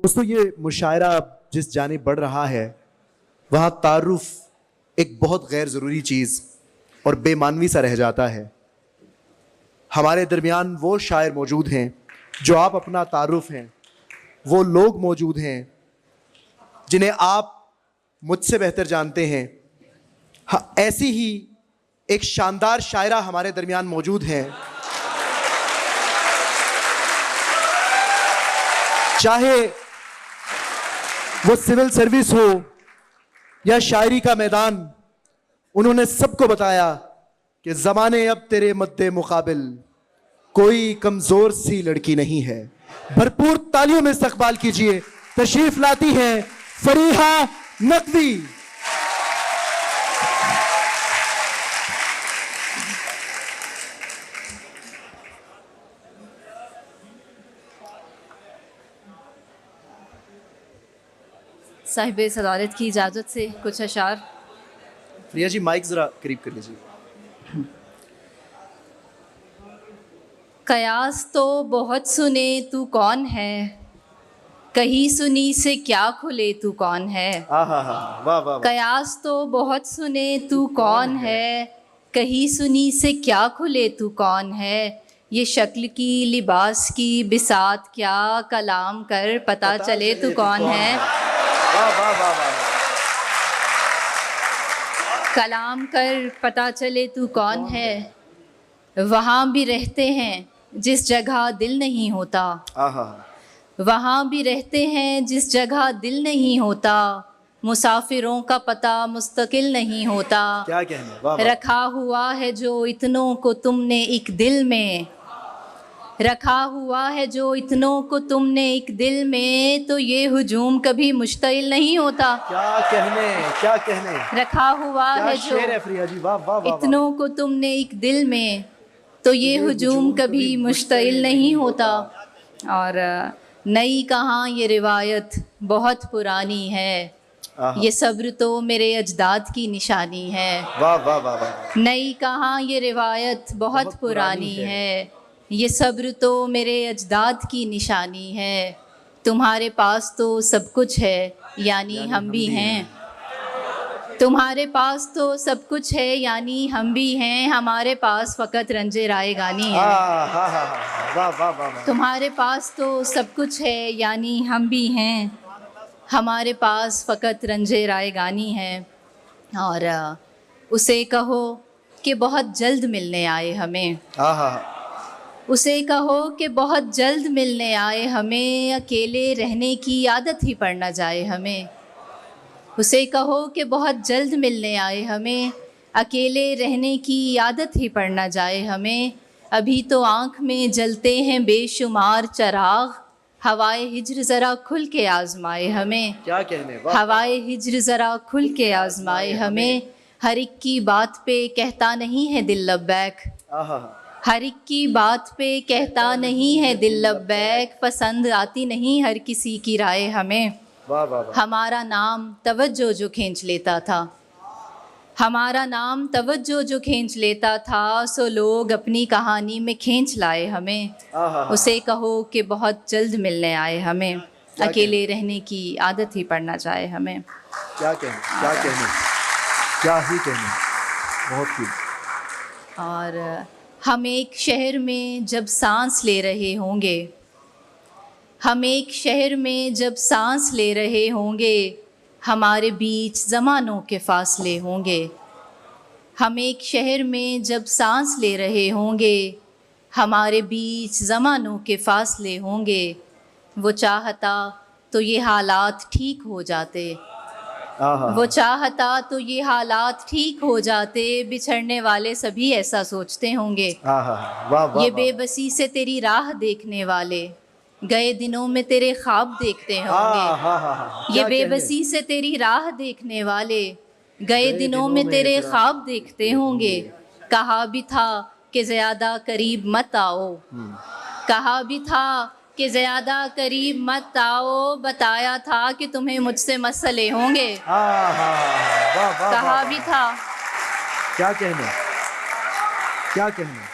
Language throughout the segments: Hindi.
दोस्तों, ये मुशायरा जिस जानिब बढ़ रहा है वहाँ तारुफ एक बहुत गैर ज़रूरी चीज़ और बेमानवी सा रह जाता है। हमारे दरमियान वो शायर मौजूद हैं जो आप अपना तारुफ हैं, वो लोग मौजूद हैं जिन्हें आप मुझसे बेहतर जानते हैं। हाँ, ऐसी ही एक शानदार शायरा हमारे दरमियान मौजूद हैं। चाहे वो सिविल सर्विस हो या शायरी का मैदान, उन्होंने सबको बताया कि ज़माने अब तेरे मद्दे मुकाबिल कोई कमज़ोर सी लड़की नहीं है। भरपूर तालियों में इस्तकबाल कीजिए, तशरीफ लाती हैं फरीहा नकवी। साहिब सदारत की इजाज़त से कुछ अशार। प्रिया जी, माइक ज़रा करीब कर लीजिए। कयास तो बहुत सुने तू कौन है, कहीं सुनी से क्या खुले तू कौन है। वाह वाह वाह। कयास तो बहुत सुने तू कौन है, कहीं सुनी से क्या खुले तू कौन है। ये शक्ल की लिबास की बिसात क्या, कलाम कर पता चले तू कौन है। वाह वाह वाह वाह। कलाम कर पता चले तू कौन है। वहाँ भी रहते हैं जिस जगह दिल नहीं होता, वहाँ भी रहते हैं जिस जगह दिल नहीं होता। मुसाफिरों का पता मुस्तकिल नहीं होता। क्या कहने, वाह वाह। रखा हुआ है जो इतनों को तुमने एक दिल में, रखा हुआ है जो इतनों को तुमने एक दिल में, तो ये हुजूम कभी मुश्तइल नहीं होता। क्या कहने, क्या कहने। रखा हुआ है जो शेर है प्रिया जी, वाह वाह वाह। इतनों को तुमने एक दिल में, तो ये हुजूम कभी मुश्तइल नहीं होता। और नई कहाँ ये रिवायत बहुत पुरानी है, ये सब्र तो मेरे अजदाद की निशानी है। वाह वाह वाह वाह। नई कहाँ ये रिवायत बहुत पुरानी है, ये सब्र तो मेरे अजदाद की निशानी है। तुम्हारे पास तो सब कुछ है यानी हम भी हैं, तुम्हारे पास तो सब कुछ है यानी हम भी हैं। हमारे पास फ़कत रंजे राय गानी है। वाह वाह वाह। तुम्हारे पास तो सब कुछ है यानी हम भी हैं, हमारे पास फ़कत रंजे राय गानी है। और उसे कहो कि बहुत जल्द मिलने आए हमें, उसे कहो कि बहुत जल्द मिलने आए हमें। अकेले रहने की आदत ही पड़ न जाए हमें, उसे कहो कि बहुत जल्द मिलने आए हमें। अकेले रहने की आदत ही पड़ न जाए हमें। अभी तो आँख में जलते हैं बेशुमार चराग, हवाए हिज्र ज़रा खुल के आज़माए हमें। क्या कहने, हवाए हिज्र ज़रा खुल के आज़माए हमें। हर एक की बात पे कहता नहीं है दिल लब्बैक, हर एक की बात पे कहता नहीं है दिल लब्बैक। पसंद आती नहीं हर किसी की राय हमें। हमारा नाम तवज्जो जो खींच लेता था, हमारा नाम तवज्जो जो खींच लेता था, सो लोग अपनी कहानी में खींच लाए हमें। उसे कहो कि बहुत जल्द मिलने आए हमें। अकेले रहने की आदत ही पड़ना चाहे हमें। क्या कहने, क्या कहने, क्या ही कहने, बहुत ही। और हम एक शहर में जब सांस ले रहे होंगे, हम एक शहर में जब सांस ले रहे होंगे, हमारे बीच ज़मानों के फासले होंगे। हम एक शहर में जब सांस ले रहे होंगे, हमारे बीच ज़मानों के फासले होंगे। वो चाहता तो ये हालात ठीक हो जाते, वो चाहता तो ये हालात ठीक हो जाते। बिछड़ने वाले सभी ऐसा सोचते होंगे। ये बेबसी से तेरी राह देखने वाले गए दिनों में तेरे ख्वाब देखते होंगे। ये बेबसी से तेरी राह देखने वाले गए दिनों में तेरे ख्वाब देखते होंगे। कहा भी था कि ज़्यादा करीब मत आओ, कहा भी था कि ज़्यादा करीब मत आओ। बताया था कि तुम्हें मुझसे मसले होंगे। कहा भी था। क्या कहने, क्या कहने।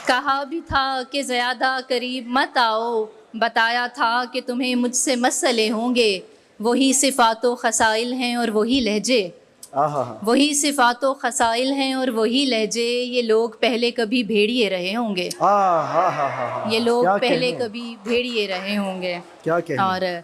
कहा भी था कि ज़्यादा करीब मत आओ, बताया था कि तुम्हें मुझसे मसले होंगे, वही सिफ़ातो खसाइल हैं और वही लहजे, आहा वही सिफ़ातो खसाइल हैं और वही लहजे। ये लोग पहले कभी भेड़िए रहे होंगे, हा ये लोग क्या पहले कहने, कभी भेड़िए रहे होंगे। क्या कहने। और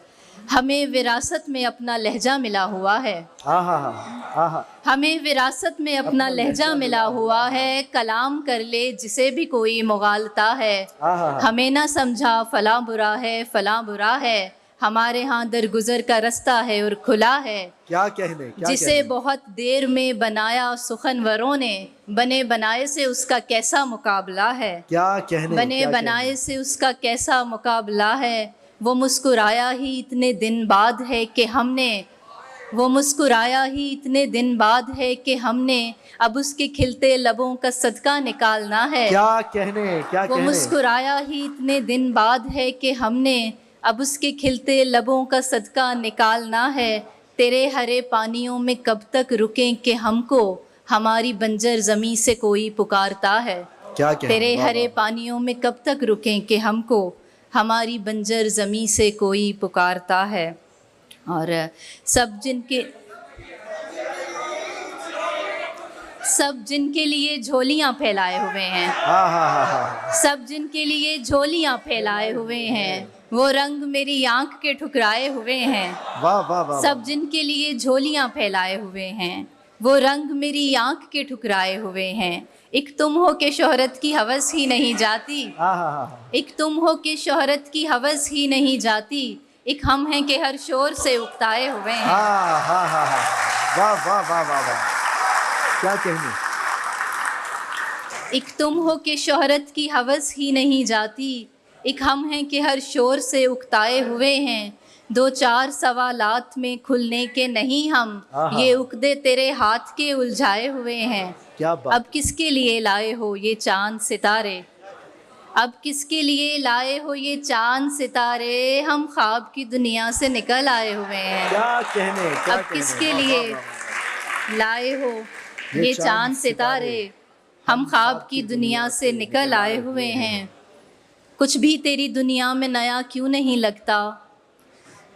हमें विरासत में अपना लहजा मिला हुआ है, आहा हमें विरासत में अपना लहजा मिला हुआ है। कलाम कर ले जिसे भी कोई मुगालता है, आहा हमें ना समझा फ़लाँ बुरा है, फ़लाँ बुरा है। हमारे यहाँ दरगुज़र का रास्ता है और खुला है, क्या कहने, क्या जिसे कहने। बहुत देर में बनाया सुखनवरों ने, बने बनाए से उसका कैसा मुकाबला है, क्या कहने, बने क्या बनाए कहने। से उसका कैसा मुकाबला है। वो मुस्कुराया ही इतने दिन बाद है कि हमने, वो मुस्कुराया ही इतने दिन बाद है कि हमने, अब उसके खिलते लबों का सदका निकालना है। क्या कहने, क्या वो कहने। मुस्कुराया ही इतने दिन बाद है कि हमने, अब उसके खिलते लबों का सदका निकालना है। तेरे हरे पानियों में कब तक रुकें कि हमको हमारी बंजर ज़मीं से कोई पुकारता है। क्या कहने, तेरे वाह, हरे वाह। पानियों में कब तक रुकें कि हमको हमारी बंजर ज़मीं से कोई पुकारता है। और सब जिनके लिए झोलियाँ फैलाए हुए हैं, हा सब जिनके लिए झोलियाँ फैलाए हुए हैं, वो रंग मेरी आँख के ठुकराए हुए हैं। वाह वाह वाह। सब जिनके लिए झोलियाँ फैलाए हुए हैं, वो रंग मेरी आँख के ठुकराए हुए हैं। एक तुम हो के शोहरत की हवस ही नहीं जाती, आहा एक तुम हो के शोहरत की हवस ही नहीं जाती। एक हम हैं कि हर शोर से उकताए हुए हैं। हा वाह वाह वाह वाह वाह। क्या कहने। एक तुम हो के शोहरत की हवस ही नहीं जाती, एक हम हैं कि हर शोर से उकताए हुए हैं। दो चार सवालात में खुलने के नहीं हम, आहा। ये उकदे तेरे हाथ के उलझाए हुए हैं। क्या बात। अब किसके लिए लाए हो ये चांद सितारे, अब किसके लिए लाए हो ये चांद सितारे। हम ख्वाब की दुनिया से निकल आए हुए हैं। क्या कहने, क्या अब कहने। किसके वाह, लिए वाह, वाह। लाए हो ये ये चांद चांद सितारे, सितारे। हम ख्वाब की दुनिया से निकल आए हुए हैं। कुछ भी तेरी दुनिया में नया क्यों नहीं लगता,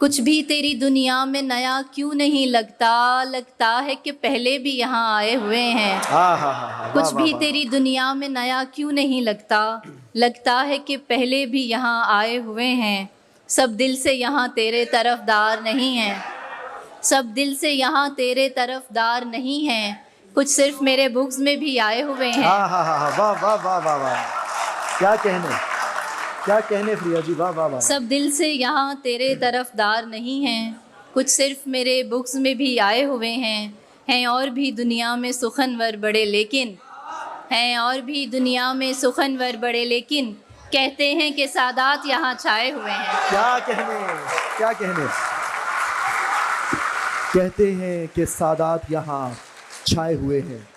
कुछ भी तेरी दुनिया में नया क्यों नहीं लगता। लगता है कि पहले भी यहाँ आए हुए हैं। हा कुछ भी तेरी दुनिया में नया क्यों नहीं लगता, लगता है कि पहले भी यहाँ आए हुए हैं। सब दिल से यहाँ तेरे तरफदार नहीं हैं, सब दिल से यहाँ तेरे तरफदार नहीं हैं। कुछ सिर्फ मेरे बुक्स में भी आए हुए हैं। हा वाह वाह वाह वाह वाह। क्या कहने, क्या कहने प्रिया जी, वाह वाह वाह। सब दिल से यहाँ तेरे तरफदार नहीं हैं, कुछ सिर्फ मेरे बुक्स में भी आए हुए हैं और भी दुनिया में सुखनवर बड़े लेकिन, हैं और भी दुनिया में सुखनवर बड़े लेकिन, कहते हैं कि सादात यहाँ छाए हुए हैं। क्या कहने, क्या कहने। कहते हैं कि सादात यहाँ छाए हुए हैं।